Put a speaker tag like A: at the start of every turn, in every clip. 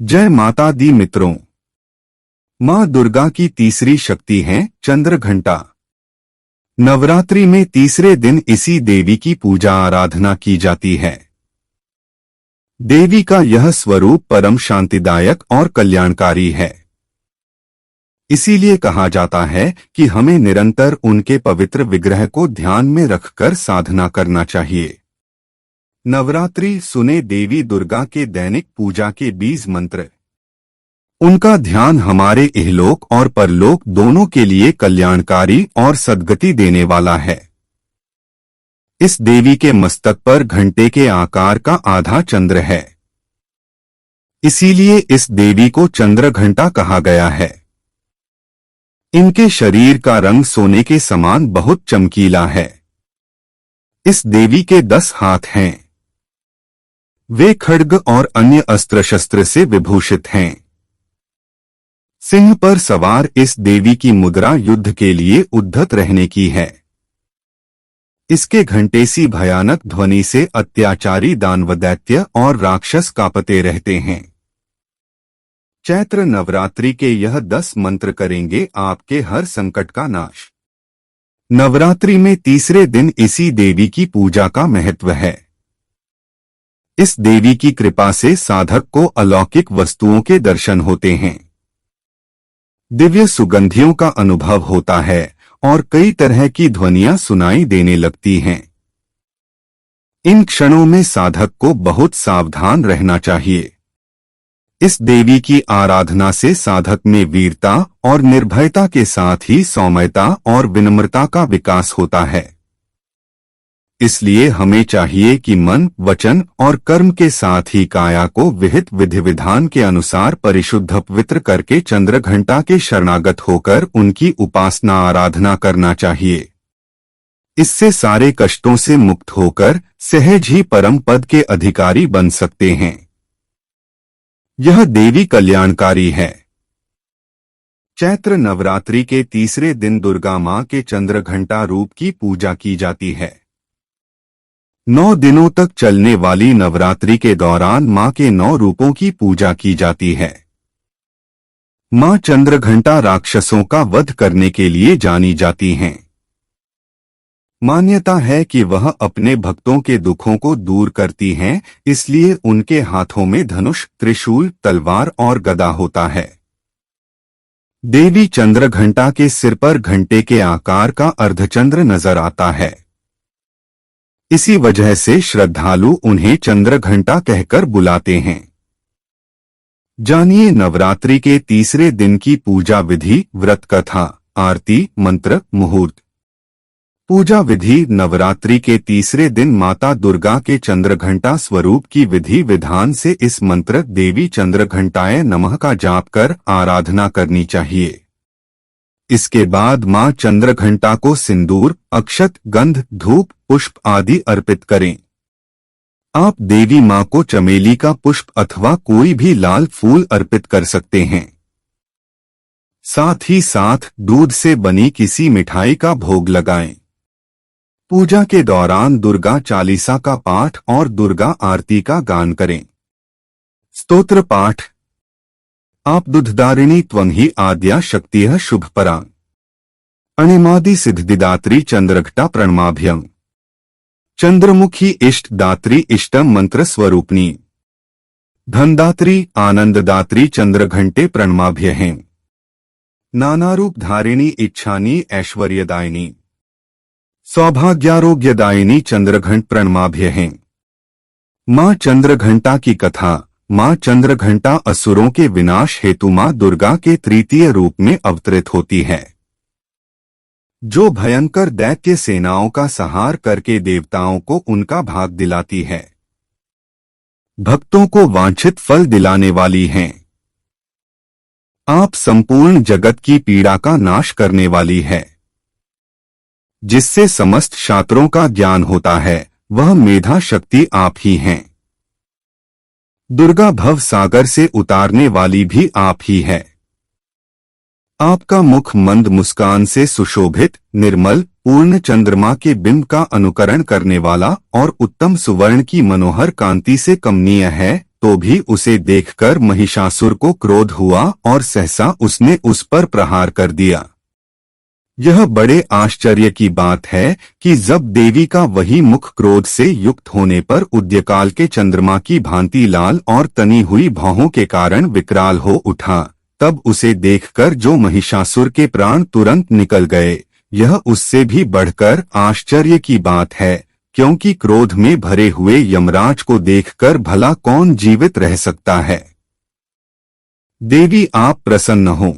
A: जय माता दी मित्रों। माँ दुर्गा की तीसरी शक्ति है चंद्र घंटा। नवरात्रि में तीसरे दिन इसी देवी की पूजा आराधना की जाती है। देवी का यह स्वरूप परम शांतिदायक और कल्याणकारी है। इसीलिए कहा जाता है कि हमें निरंतर उनके पवित्र विग्रह को ध्यान में रखकर साधना करना चाहिए। नवरात्रि सुने देवी दुर्गा के दैनिक पूजा के 20 मंत्र। उनका ध्यान हमारे इहलोक और परलोक दोनों के लिए कल्याणकारी और सद्गति देने वाला है। इस देवी के मस्तक पर घंटे के आकार का आधा चंद्र है। इसीलिए इस देवी को चंद्र घंटा कहा गया है। इनके शरीर का रंग सोने के समान बहुत चमकीला है। इस देवी के 10 हाथ हैं। वे खड्ग और अन्य अस्त्र शस्त्र से विभूषित हैं। सिंह पर सवार इस देवी की मुद्रा युद्ध के लिए उद्धत रहने की है। इसके घंटे सी भयानक ध्वनि से अत्याचारी दानव दैत्य और राक्षस कांपते रहते हैं। चैत्र नवरात्रि के यह 10 मंत्र करेंगे आपके हर संकट का नाश। नवरात्रि में तीसरे दिन इसी देवी की पूजा का महत्व है। इस देवी की कृपा से साधक को अलौकिक वस्तुओं के दर्शन होते हैं, दिव्य सुगंधियों का अनुभव होता है और कई तरह की ध्वनियां सुनाई देने लगती हैं। इन क्षणों में साधक को बहुत सावधान रहना चाहिए। इस देवी की आराधना से साधक में वीरता और निर्भयता के साथ ही सौम्यता और विनम्रता का विकास होता है। इसलिए हमें चाहिए कि मन, वचन और कर्म के साथ ही काया को विहित विधि विधान के अनुसार परिशुद्ध पवित्र करके चंद्र घंटा के शरणागत होकर उनकी उपासना आराधना करना चाहिए। इससे सारे कष्टों से मुक्त होकर सहज ही परम पद के अधिकारी बन सकते हैं। यह देवी कल्याणकारी है। चैत्र नवरात्रि के तीसरे दिन दुर्गा मां के चंद्र घंटा रूप की पूजा की जाती है। 9 दिनों तक चलने वाली नवरात्रि के दौरान मां के 9 रूपों की पूजा की जाती है। मां चंद्रघंटा राक्षसों का वध करने के लिए जानी जाती हैं। मान्यता है कि वह अपने भक्तों के दुखों को दूर करती हैं, इसलिए उनके हाथों में धनुष, त्रिशूल, तलवार और गदा होता है। देवी चंद्रघंटा के सिर पर घंटे के आकार का अर्धचंद्र नजर आता है। इसी वजह से श्रद्धालु उन्हें चंद्र घंटा कहकर बुलाते हैं। जानिए नवरात्रि के तीसरे दिन की पूजा विधि, व्रत कथा, आरती, मंत्र, मुहूर्त। पूजा विधि। नवरात्रि के तीसरे दिन माता दुर्गा के चंद्र घंटा स्वरूप की विधि विधान से इस मंत्र देवी चंद्र घंटाय नमः का जाप कर आराधना करनी चाहिए। इसके बाद मां चंद्र घंटा को सिंदूर, अक्षत, गंध, धूप, पुष्प आदि अर्पित करें। आप देवी मां को चमेली का पुष्प अथवा कोई भी लाल फूल अर्पित कर सकते हैं। साथ ही साथ दूध से बनी किसी मिठाई का भोग लगाएं। पूजा के दौरान दुर्गा चालीसा का पाठ और दुर्गा आरती का गान करें। स्तोत्र पाठ। आप दुधदारिणी त्वं हि आद्या शक्तिः शुभपरा अणिमादि सिद्धिदात्री चंद्रघटा प्रणमाभ्यं चंद्रमुखी इष्ट दात्री इष्टम मंत्र स्वरूपनी धनदात्री आनंददात्री चंद्रघंटे प्रणमाभ्यहं नानारूप धारिणी इच्छानी ऐश्वर्यदायिनी सौभाग्यारोग्यदायिनी चंद्रघंट प्रणमाभ्यहं। मां चंद्रघंटा की कथा। मां चंद्रघंटा असुरों के विनाश हेतु मां दुर्गा के तृतीय रूप में अवतरित होती है, जो भयंकर दैत्य सेनाओं का संहार करके देवताओं को उनका भाग दिलाती है। भक्तों को वांछित फल दिलाने वाली हैं। आप संपूर्ण जगत की पीड़ा का नाश करने वाली है। जिससे समस्त शास्त्रों का ज्ञान होता है, वह मेधा शक्ति आप ही हैं। दुर्गा भव सागर से उतारने वाली भी आप ही है। आपका मुख मंद मुस्कान से सुशोभित, निर्मल, पूर्ण चंद्रमा के बिंब का अनुकरण करने वाला और उत्तम सुवर्ण की मनोहर कांति से कमनीय है, तो भी उसे देखकर महिषासुर को क्रोध हुआ और सहसा उसने उस पर प्रहार कर दिया। यह बड़े आश्चर्य की बात है कि जब देवी का वही मुख क्रोध से युक्त होने पर उदयकाल के चंद्रमा की भांति लाल और तनी हुई भौहों के कारण विकराल हो उठा, तब उसे देखकर जो महिषासुर के प्राण तुरंत निकल गए, यह उससे भी बढ़कर आश्चर्य की बात है, क्योंकि क्रोध में भरे हुए यमराज को देखकर भला कौन जीवित रह सकता है। देवी आप प्रसन्न हो।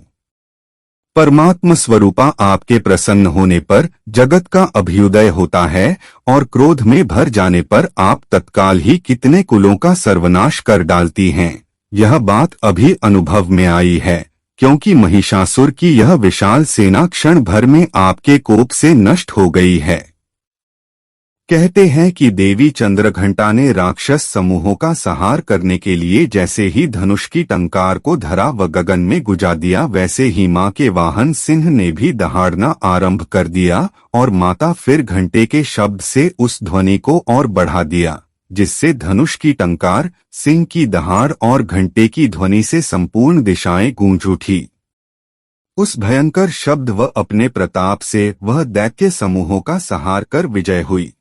A: परमात्म स्वरूपा आपके प्रसन्न होने पर जगत का अभ्युदय होता है और क्रोध में भर जाने पर आप तत्काल ही कितने कुलों का सर्वनाश कर डालती हैं। यह बात अभी अनुभव में आई है, क्योंकि महिषासुर की यह विशाल सेना क्षण भर में आपके कोप से नष्ट हो गई है। कहते हैं कि देवी चंद्रघंटा ने राक्षस समूहों का संहार करने के लिए जैसे ही धनुष की टंकार को धरा व गगन में गुजा दिया, वैसे ही मां के वाहन सिंह ने भी दहाड़ना आरंभ कर दिया और माता फिर घंटे के शब्द से उस ध्वनि को और बढ़ा दिया, जिससे धनुष की टंकार, सिंह की दहाड़ और घंटे की ध्वनि से संपूर्ण दिशाएं गूंज उठी। उस भयंकर शब्द व अपने प्रताप से वह दैत्य समूहों का संहार कर विजय हुई।